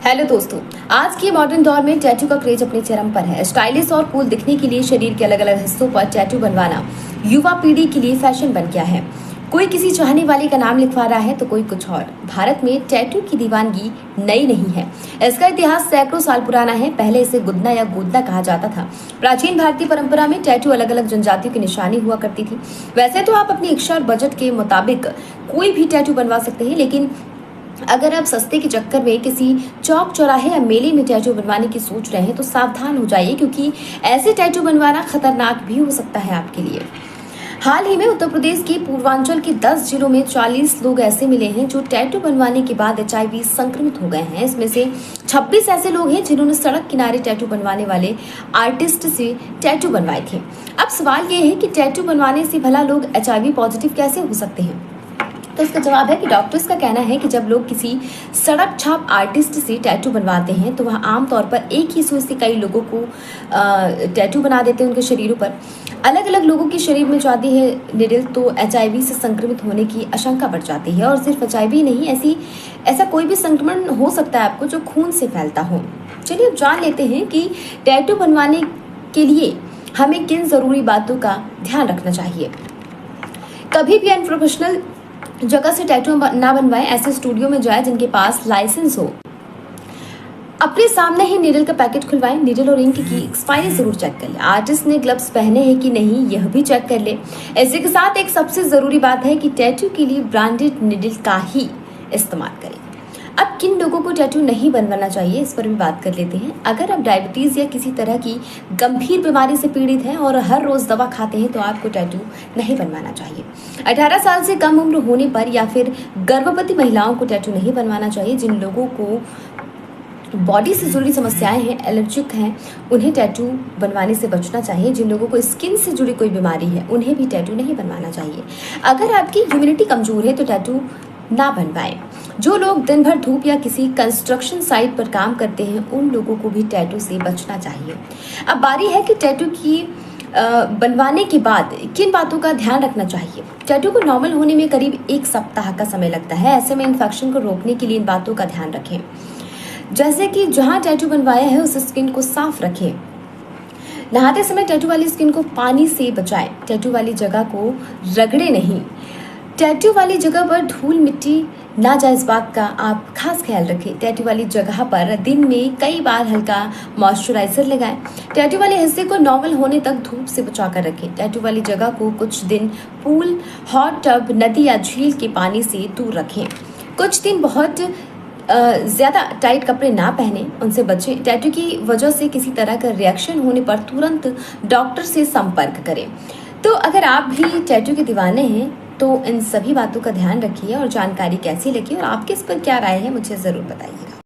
Hello दोस्तों, आज के मॉडर्न दौर में टैटू का क्रेज अपने चरम पर है। स्टाइलिश और कूल दिखने के लिए शरीर के अलग अलग हिस्सों पर टैटू बनवाना युवा पीढ़ी के लिए फैशन बन गया है। कोई किसी चाहने वाले का नाम लिखवा रहा है तो कोई कुछ और। भारत में टैटू की दीवानगी नई नहीं है। इसका इतिहास सैकड़ों साल पुराना है। पहले इसे गुदना या गोदना कहा जाता था। प्राचीन भारतीय परंपरा में टैटू अलग अलग जनजातियों की निशानी हुआ करती थी। वैसे तो आप अपनी इच्छा और बजट के मुताबिक कोई भी टैटू बनवा सकते हैं, लेकिन अगर आप सस्ते के चक्कर में किसी चौक चौराहे या मेले में टैटू बनवाने की सोच रहे हैं तो सावधान हो जाइए, क्योंकि ऐसे टैटू बनवाना खतरनाक भी हो सकता है आपके लिए। हाल ही में उत्तर प्रदेश के पूर्वांचल के 10 जिलों में 40 लोग ऐसे मिले हैं जो टैटू बनवाने के बाद HIV संक्रमित हो गए हैं। इसमें से 26 ऐसे लोग हैं जिन्होंने सड़क किनारे टैटू बनवाने वाले आर्टिस्ट से टैटू बनवाए थे। अब सवाल ये है कि टैटू बनवाने से भला लोग HIV पॉजिटिव कैसे हो सकते हैं? तो इसका जवाब है कि डॉक्टर्स का कहना है कि जब लोग किसी सड़क छाप आर्टिस्ट से टैटू बनवाते हैं तो वह आमतौर पर एक ही सुई से कई लोगों को टैटू बना देते हैं उनके शरीरों पर। अलग अलग लोगों के शरीर में जाती है निडल तो HIV से संक्रमित होने की आशंका बढ़ जाती है। और सिर्फ HIV नहीं, ऐसा कोई भी संक्रमण हो सकता है आपको जो खून से फैलता हो। चलिए अब जान लेते हैं कि टैटू बनवाने के लिए हमें किन जरूरी बातों का ध्यान रखना चाहिए। कभी भी अनप्रोफेशनल जगह से टैटू ना बनवाएं। ऐसे स्टूडियो में जाएं जिनके पास लाइसेंस हो। अपने सामने ही नीडल का पैकेट खुलवाएं। नीडल और इंक की एक्सपायरी जरूर चेक कर लें। आर्टिस्ट ने ग्लव्स पहने हैं कि नहीं, यह भी चेक कर लें। इसी के साथ एक सबसे जरूरी बात है कि टैटू के लिए ब्रांडेड नीडल का ही इस्तेमाल करें। अब किन लोगों को टैटू नहीं बनवाना चाहिए, इस पर भी बात कर लेते हैं। अगर आप डायबिटीज या किसी तरह की गंभीर बीमारी से पीड़ित हैं और हर रोज दवा खाते हैं तो आपको टैटू नहीं बनवाना चाहिए। 18 साल से कम उम्र होने पर या फिर गर्भवती महिलाओं को टैटू नहीं बनवाना चाहिए। जिन लोगों को बॉडी से जुड़ी समस्याएं हैं, एलर्जिक हैं, उन्हें टैटू बनवाने से बचना चाहिए। जिन लोगों को स्किन से जुड़ी कोई बीमारी है उन्हें भी टैटू नहीं बनवाना चाहिए। अगर आपकी इम्यूनिटी कमजोर है तो टैटू ना बनवाएं। जो लोग दिन भर धूप या किसी कंस्ट्रक्शन साइट पर काम करते हैं उन लोगों को भी टैटू से बचना चाहिए। अब बारी है कि टैटू की बनवाने के बाद किन बातों का ध्यान रखना चाहिए। टैटू को नॉर्मल होने में करीब 1 सप्ताह का समय लगता है। ऐसे में इन्फेक्शन को रोकने के लिए इन बातों का ध्यान रखें, जैसे कि जहां टैटू बनवाया है उस स्किन को साफ रखें। नहाते समय टैटू वाली स्किन को पानी से बचाएं। टैटू वाली जगह को रगड़े नहीं। टैटू वाली जगह पर धूल मिट्टी ना जाए, इस बात का आप खास ख्याल रखें। टैटू वाली जगह पर दिन में कई बार हल्का मॉइस्चराइजर लगाएं। टैटू वाले हिस्से को नॉर्मल होने तक धूप से बचा कर रखें। टैटू वाली जगह को कुछ दिन पूल, हॉट टब, नदी या झील के पानी से दूर रखें। कुछ दिन बहुत ज़्यादा टाइट कपड़े ना पहने, उनसे बचें। टैटू की वजह से किसी तरह का रिएक्शन होने पर तुरंत डॉक्टर से संपर्क करें। तो अगर आप भी टैटू के दीवाने हैं तो इन सभी बातों का ध्यान रखिए और जानकारी कैसी लगी और आपके इस पर क्या राय है मुझे ज़रूर बताइएगा।